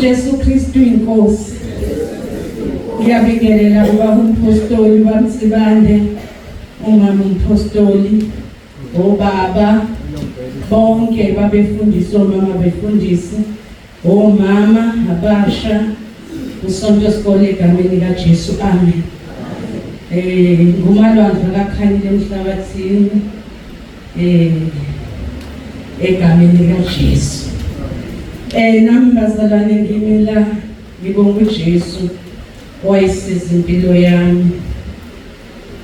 UJESU KRISTU INKOSI. Ngiyabingelela ubaba umpostoli bamsibande, umama umpostoli, obaba bonke babefundisi, omama befundisi, omama abasha usonto sikole egameni likaJesu. Amen. NguMaLwandle kaKhanyile emhlabathini egameni likaJesu. Nami bazalwane ngimila ngibonga uJesu wayisiza impilo yami,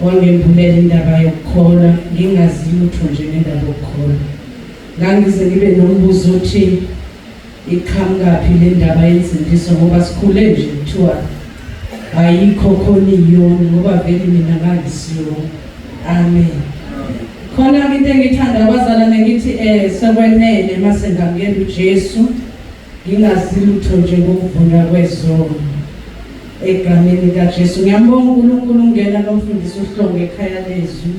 wangembulela indaba yokukholwa ngingazi lutho nje ngendaba yokukholwa. Ngangize ngibe nombuzo uthi iqhamukapi le ndaba yensindiso, ngoba sikhule nje kuthiwa ayikho khona iyona, ngoba vele mina ngangisiyo. Amen. Khona into engithanda abazalwane ngithi sekwenele mase ngamukela uJesu ngingazi lutho nje ngokuvuna kwezono egameni likaJesu. Ngiyambonga uNkulunkulu ungena nomfundisi uhlongo ekhaya lezwi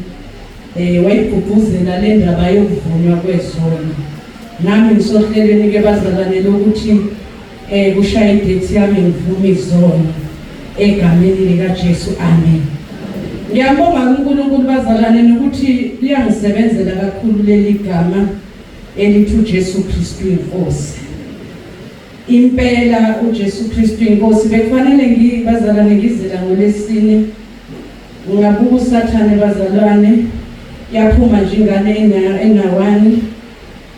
wayigqugquzela le ndaba yokuvunywa kwezono. Nami ngisohleleni ke bazalwane lokuthi kushaya idethi yami ngivume izono egameni likaJesu. Amen. Ngiyabonga uNkulunkulu bazalwane nokuthi liyangisebenzela kakhulu leli gama elithi uJesu KRISTU INKOSI. Impela uJesu KRISTU INKOSI bekufanele ngibazalwane ngizela ngolesine. Ngabuka uSathane bazalwane yaphuma nje ingane enawani,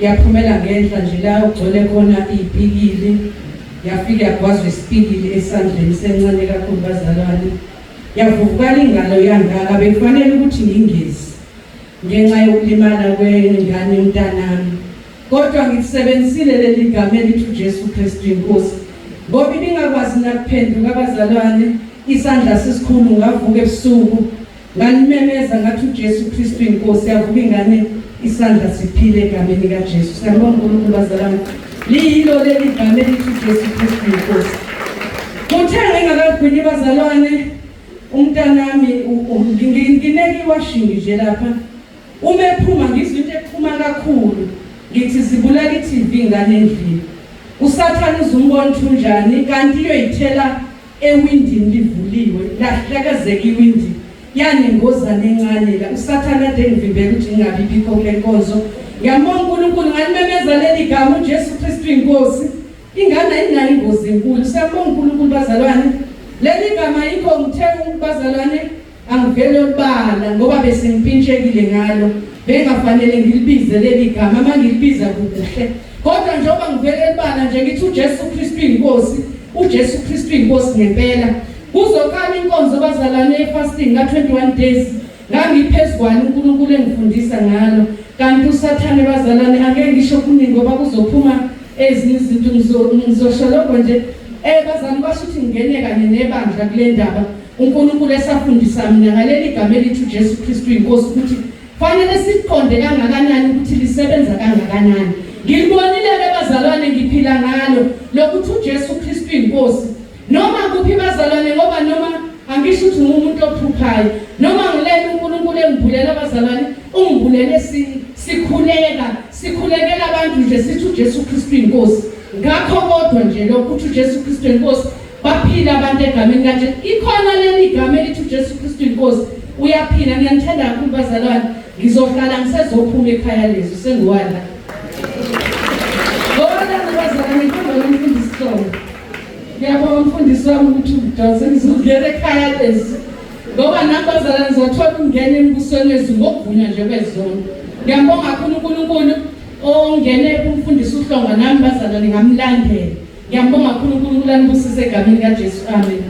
yaphumela ngenhla nje la ugcwele khona ipikili, yafika yagwazwa isipikili esandleni sencane kakhulu bazalwane. Yavuka ingalo yangaka, bekufanele ukuthi ngingezi ngenxa yokulimala kwengane umntanami, kodwa ngisebenzisile leli gama elithi uJesu KRISTU INKOSI ngoba ibingakwazi nakuphenduka abazalwane. Isandla sesikhulu ngavuka ebusuku ngalimemeza ngathi uJesu KRISTU INKOSI, yavuka ingane isandla siphile egameni likaJesu. Siyabonga uNkulunkulu bazalwane, liyilo leli gama elithi uJesu KRISTU INKOSI. Kuthe ngingakagwini bazalwane, umntanami ngineke iwashingi nje lapha, uma ephuma ngizwe into ephuma kakhulu, ngithi zibulala iTV ingane endlini. USathane uzumbona thunjani kanti iyoyithela ewindini livuliwe, lahlakazeka iwindi yanengozane encane la. USathane ade ngivimbela ukuthi ingabi bikho kule nkonzo. Ngiyambonga uNkulunkulu ngalimemeza leli gama uJesu KRISTU INKOSI, ingane ayinayo ingozi enkulu. Siyabonga uNkulunkulu bazalwane, leli gama yikho ngithe bazalwane angivele ubala ngoba bese ngipintshekile ngalo, bengafanele ngilibize leli gama, mangilibiza kuhle. Kodwa njengoba ngivele ubala nje ngithi uJesu KRISTU INKOSI, uJesu KRISTU INKOSI ngempela. Kuzoqala inkonzo bazalwane ye-fasting ka-21 days, ngangiphezukwana uNkulunkulu engifundisa ngalo. Kanti uSathane bazalwane angeke ngisho kuningi ngoba kuzophuma ezinye izinto, ngizosho lokho nje. Bazalwane basho ukuthi ngingene kanye nebandla kule ndaba uNkulunkulu esafundisa mina ngaleli gama elithi uJesu KRISTU INKOSI, ukuthi fanele siqonde kangakanani ukuthi lisebenza kangakanani. Ngilibonile bazalwane ngiphila ngalo lokuthi uJesu KRISTU INKOSI noma kuphi bazalwane, ngoba noma angisho ukuthi ngumuntu ophuphayo, noma ngilele uNkulunkulu engibhulela bazalwane, ungibulele sikhulekela abantu nje sithi uJesu KRISTU INKOSI. Ngakho kodwa nje lokuthi uJesu KRISTU INKOSI baphila abantu egameni kanje. Ikhona leli gama elithi uJesu KRISTU INKOSI uyaphila. Ngiyanithanda kakhulu bazalwane, ngizohlala ngisezophuma ekhaya lezwi sengiwala. Bazalwane ngifunda umfundisi Hlongo, ngiyabonga umfundisi wami ukuthi udonse ngizongena ekhaya lezwi, ngoba nami bazalwane ngizothola ungena embusweni wezwi ngokuvunywa nje kwezono. Ngiyabonga kakhulu uNkulunkulu ongene kumfundisi uHlongo, nami bazalwane ngamlandela. Ngiyabonga kakhulu uNkulunkulu anibusise egameni likaJesu. Amen.